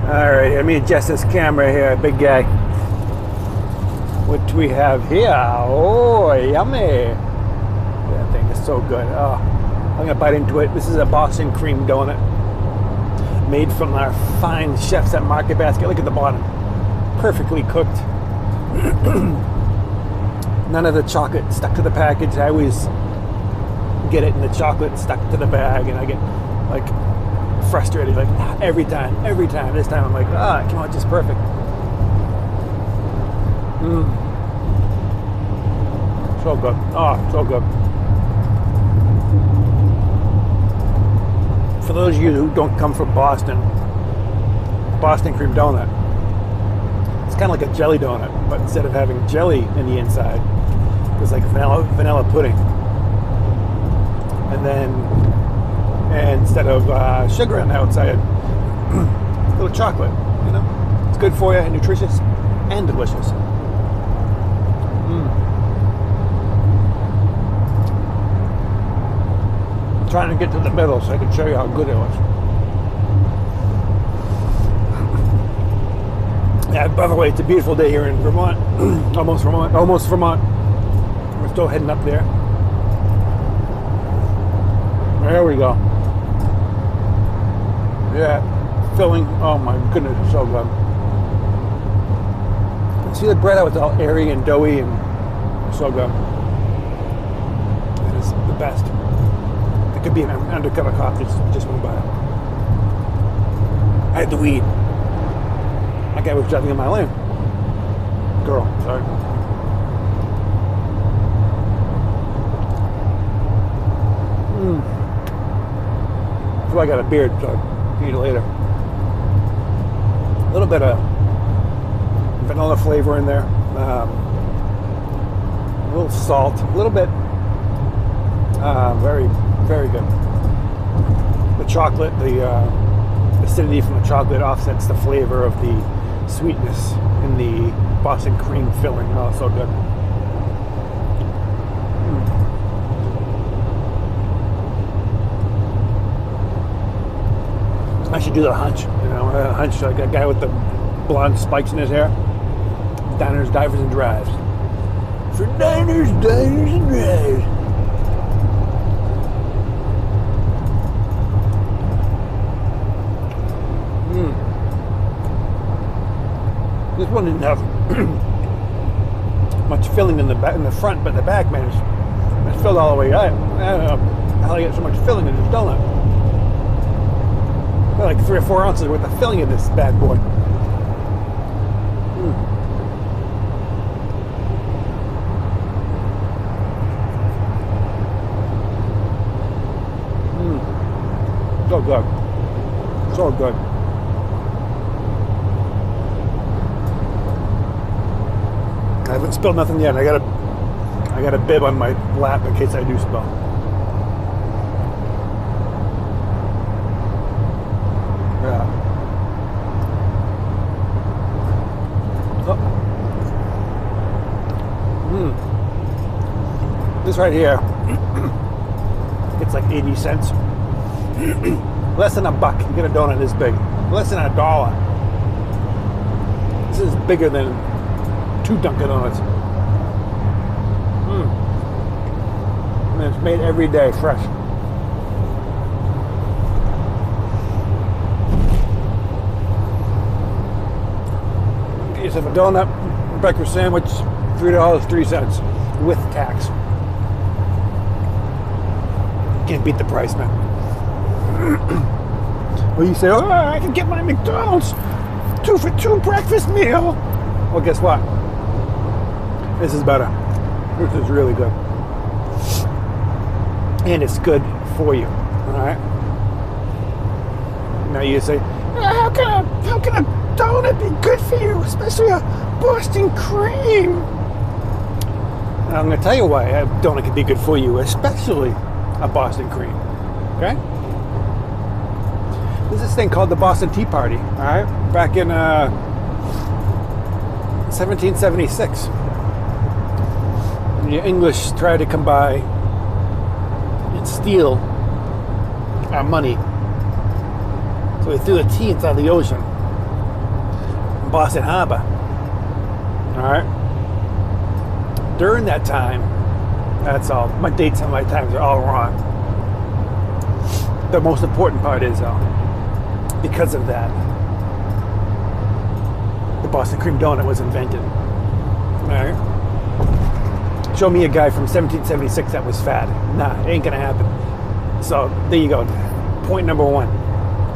Alright, let me adjust this camera here, big guy. What do we have here? Oh, yummy. That thing is so good. Oh, I'm gonna bite into it. This is a Boston Cream Doughnut made from our fine chefs at Market Basket. Look at the bottom. Perfectly cooked. None of the chocolate stuck to the package. I always get it in the chocolate stuck to the bag, and I get like frustrated like every time. This time I'm like, it came out just perfect. So good. Oh, so good. For those of you who don't come from Boston, Boston Cream Doughnut, it's kind of like a jelly donut, but instead of having jelly in the inside, it's like vanilla pudding. And instead of sugar on the outside, a little chocolate. You know, it's good for you, and nutritious, and delicious. I'm trying to get to the middle so I can show you how good it was. Yeah, by the way, it's a beautiful day here in Vermont. Almost Vermont. We're still heading up there. There we go. Yeah, filling. Oh my goodness, it's so good. See the bread? How it's all airy and doughy and so good. It is the best. It could be an undercover cop just went by. I had the weed. That guy was driving in my lane. Girl, sorry. So I got a beard, so I'll eat it later. A little bit of vanilla flavor in there. A little salt, a little bit. Very, very good. The chocolate, the acidity from the chocolate offsets the flavor of the sweetness in the Boston cream filling. Oh, so good. I should do the hunch, you know, a hunch like a guy with the blonde spikes in his hair. Diners, divers, and drives. For diners, diners, and drives. This one didn't have much filling in the back, in the front, but the back, man, it's filled all the way up. I don't know how they get so much filling in this donut. Got like 3 or 4 ounces worth of filling in this bad boy. So good. So good. I haven't spilled nothing yet. I got a bib on my lap in case I do spill. Yeah. This right here, it's like 80 cents. Less than $1. You get a donut this big. Less than $1. This is bigger than 2 Dunkin' Donuts. And it's made every day, fresh. Get yourself a donut, breakfast sandwich, $3.03 with tax. Can't beat the price, man. Well, you say, oh, I can get my McDonald's 2 for 2 breakfast meal. Well, guess what? This is better. This is really good. And it's good for you. Alright? Now you say, how can a donut be good for you? Especially a Boston cream. And I'm going to tell you why a donut can be good for you, especially a Boston cream. Okay? There's this thing called the Boston Tea Party, all right? Back in 1776. The English tried to come by and steal our money. So they threw the tea inside the ocean. Boston Harbor. All right. During that time, that's all. My dates and my times are all wrong. The most important part is, because of that, the Boston Cream Doughnut was invented. All right. Show me a guy from 1776 that was fat. Nah, it ain't gonna happen. So there you go. Point number one.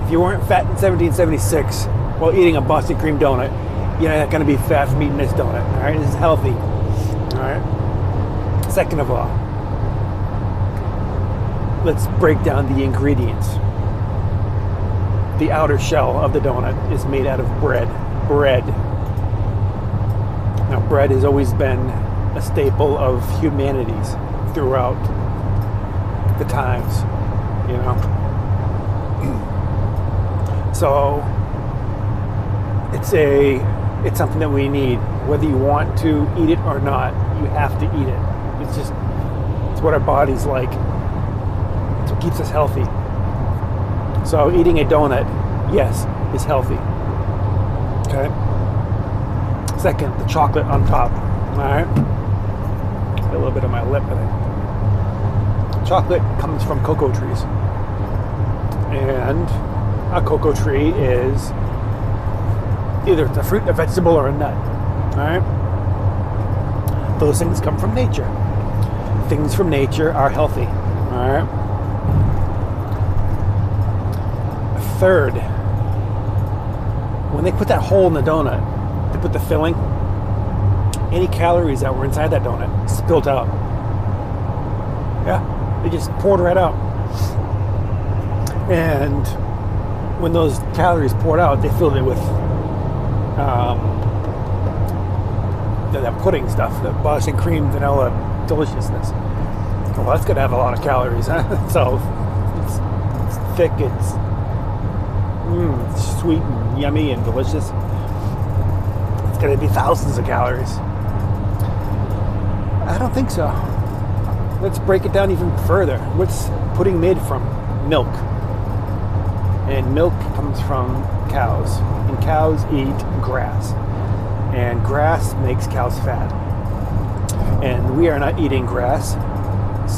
If you weren't fat in 1776 while eating a Boston Cream Doughnut, you're not gonna be fat from eating this donut. All right, this is healthy. All right. Second of all, let's break down the ingredients. The outer shell of the donut is made out of bread. Bread. Now, bread has always been a staple of humanities throughout the times, you know. So it's something that we need, whether you want to eat it or not. You have to eat it. It's what our body's like. It's what keeps us healthy. So eating a donut, yes, is healthy. Okay. Second, the chocolate on top. All right. A little bit on my lip, I think. Chocolate comes from cocoa trees, and a cocoa tree is either it's a fruit, a vegetable, or a nut. All right. Those things come from nature. Things from nature are healthy. All right. Third, when they put that hole in the donut, they put the filling, any calories that were inside that donut spilled out. Yeah, they just poured right out. And when those calories poured out, they filled it with that pudding stuff, the Boston cream vanilla deliciousness. Well, that's going to have a lot of calories, huh? So it's thick, it's sweet and yummy and delicious. It's going to be thousands of calories. I don't think so. Let's break it down even further. What's pudding made from? Milk. And milk comes from cows. And cows eat grass. And grass makes cows fat. And we are not eating grass,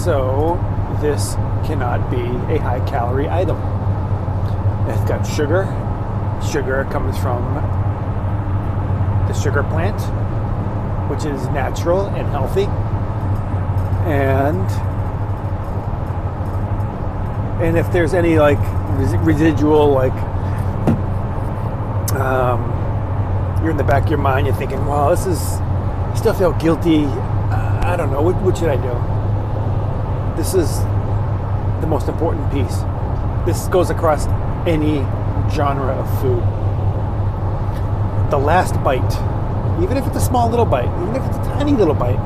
so this cannot be a high-calorie item. It's got sugar. Sugar comes from the sugar plant, which is natural and healthy. And if there's any like residual, like you're in the back of your mind, you're thinking, well, I still feel guilty. I don't know, what should I do? This is the most important piece. This goes across any genre of food. The last bite, even if it's a small little bite, even if it's a tiny little bite,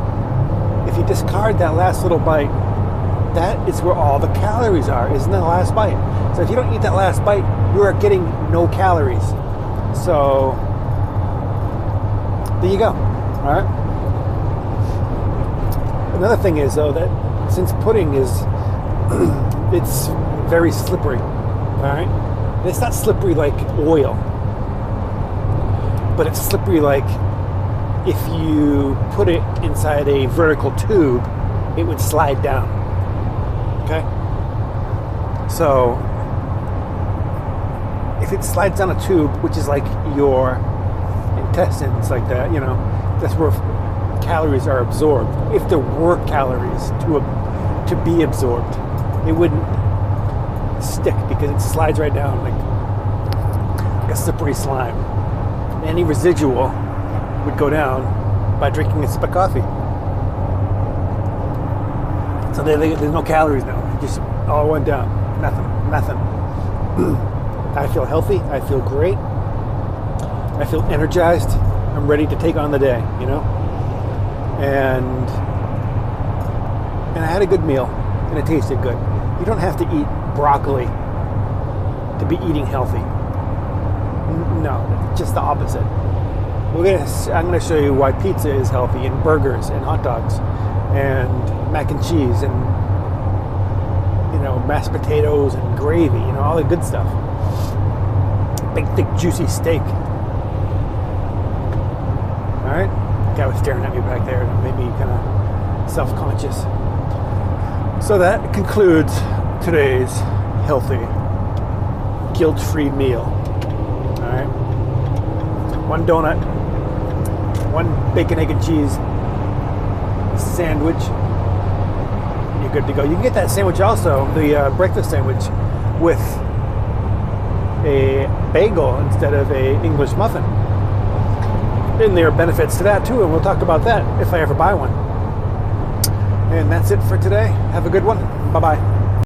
if you discard that last little bite, that is where all the calories are, isn't the last bite. So if you don't eat that last bite, you are getting no calories. So there you go. All right. Another thing is, though, that since pudding is it's very slippery. All right. And it's not slippery like oil, but it's slippery like if you put it inside a vertical tube, it would slide down. Okay? So if it slides down a tube, which is like your intestines, like that, you know, that's where calories are absorbed. If there were calories to be absorbed, it wouldn't stick because it slides right down like a slippery slime. Any residual would go down by drinking a sip of coffee. So there's no calories now. It just all went down. Nothing. I feel healthy. I feel great. I feel energized. I'm ready to take on the day, you know? And I had a good meal, and it tasted good. You don't have to eat broccoli to be eating healthy. No, just the opposite. I'm gonna show you why pizza is healthy, and burgers, and hot dogs, and mac and cheese, and mashed potatoes and gravy, all the good stuff. Big, thick, juicy steak. right? The guy was staring at me back there, and it made me kind of self-conscious. So that concludes today's healthy, guilt-free meal. All right, one donut, one bacon, egg, and cheese sandwich. You're good to go. You can get that sandwich also, the breakfast sandwich, with a bagel instead of a English muffin. And there are benefits to that too, and we'll talk about that if I ever buy one. And that's it for today. Have a good one. Bye-bye.